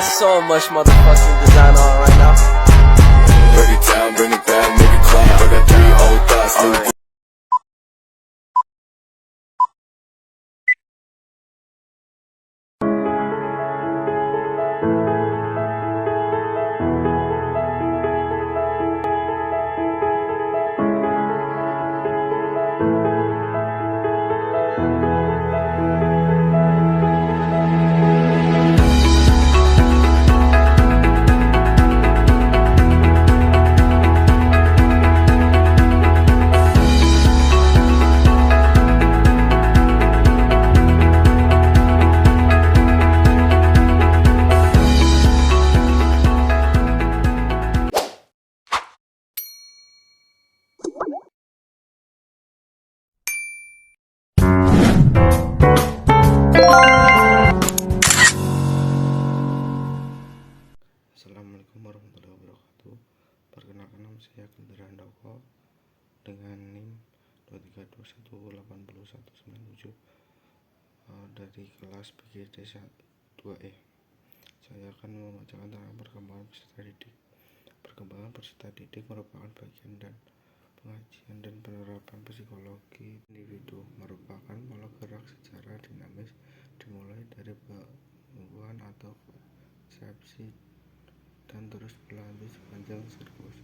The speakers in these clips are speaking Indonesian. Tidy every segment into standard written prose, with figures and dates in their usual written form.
got so much motherfucking design on right now. Break it down, bring it back, make it clap. I got 3 old thoughts, new. Assalamualaikum warahmatullahi wabarakatuh. Perkenalkan, nama saya Gendera Handoko dengan NIM 23218197 dari kelas PGD 2E. Saya akan membacakan tentang perkembangan peserta didik. Perkembangan peserta didik merupakan bagian dan pengajian dan penerapan psikologi individu, merupakan pola gerak secara dinamis dimulai dari pengetahuan atau konsepsi dan terus berlanjut sepanjang siklus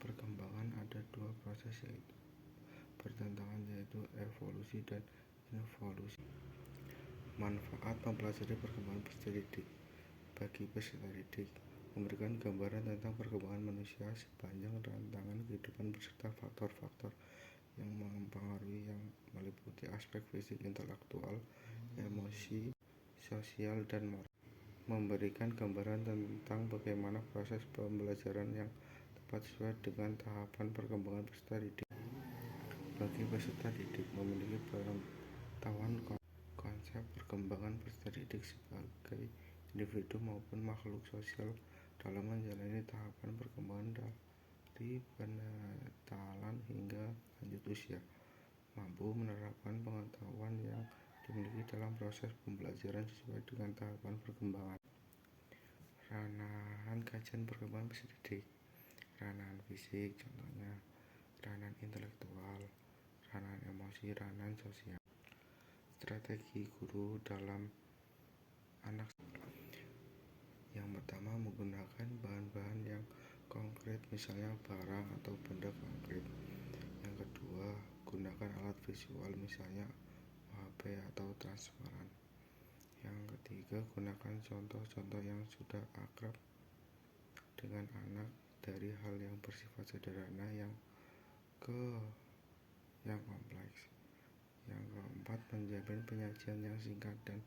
perkembangan. Ada 2 proses yaitu bertentangan, yaitu evolusi dan involusi. Manfaat mempelajari perkembangan peserta didik bagi peserta didik: memberikan gambaran tentang perkembangan manusia sepanjang rantangan kehidupan beserta faktor-faktor yang mempengaruhi, yang meliputi aspek fisik, intelektual, emosi, sosial, dan moral. Memberikan gambaran tentang bagaimana proses pembelajaran yang tepat sesuai dengan tahapan perkembangan peserta didik. Bagi peserta didik memiliki pengetahuan konsep perkembangan peserta didik sebagai individu maupun makhluk sosial dalam menjalani tahapan perkembangan dari penatalan hingga lanjut usia, mampu menerapkan pengetahuan yang dimiliki dalam proses pembelajaran sesuai dengan tahapan perkembangan. Ranah kajian perkembangan peserta didik: ranah fisik, contohnya ranah intelektual, ranah emosi, ranah sosial. Strategi guru dalam anak. Yang pertama, menggunakan bahan-bahan yang konkret, misalnya barang atau benda konkret. Yang kedua, gunakan alat visual, misalnya HP atau transparan. Yang ketiga, gunakan contoh-contoh yang sudah akrab dengan anak dari hal yang bersifat sederhana yang kompleks. Yang keempat, menjamin penyajian yang singkat dan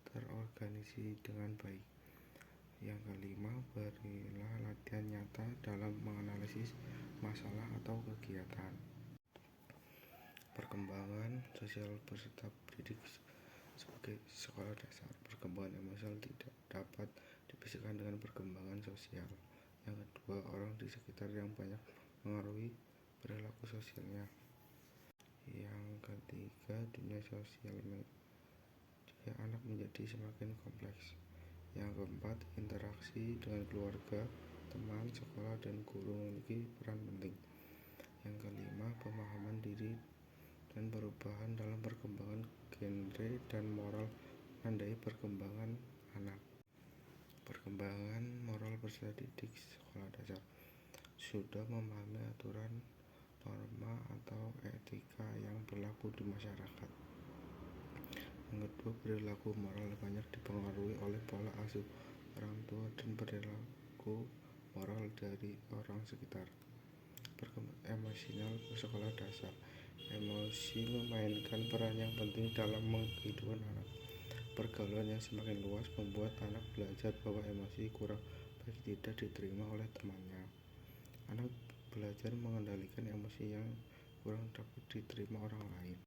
terorganisasi dengan baik. Yang kelima, berilah latihan nyata dalam menganalisis masalah atau kegiatan. Perkembangan sosial peserta didik sebagai sekolah dasar. Perkembangan emosional tidak dapat dipisahkan dengan perkembangan sosial. Yang kedua, orang di sekitar yang banyak mengaruhi perilaku sosialnya. Yang ketiga, dunia sosial media anak menjadi semakin kompleks. Yang keempat, interaksi dengan keluarga, teman, sekolah, dan guru memiliki peran penting. Yang kelima, pemahaman diri dan perubahan dalam perkembangan genre dan moral menandai perkembangan anak. Perkembangan moral peserta didik sekolah dasar: sudah memahami aturan, norma, atau etika yang berlaku di masyarakat. Yang kedua, perilaku moral banyak dipengaruhi oleh pola asuh orang tua dan perilaku moral dari orang sekitar. Perkembangan emosional sekolah dasar: emosi memainkan peran yang penting dalam kehidupan anak. Pergaulan yang semakin luas membuat anak belajar bahwa emosi kurang baik tidak diterima oleh temannya. Anak belajar mengendalikan emosi yang kurang dapat diterima orang lain.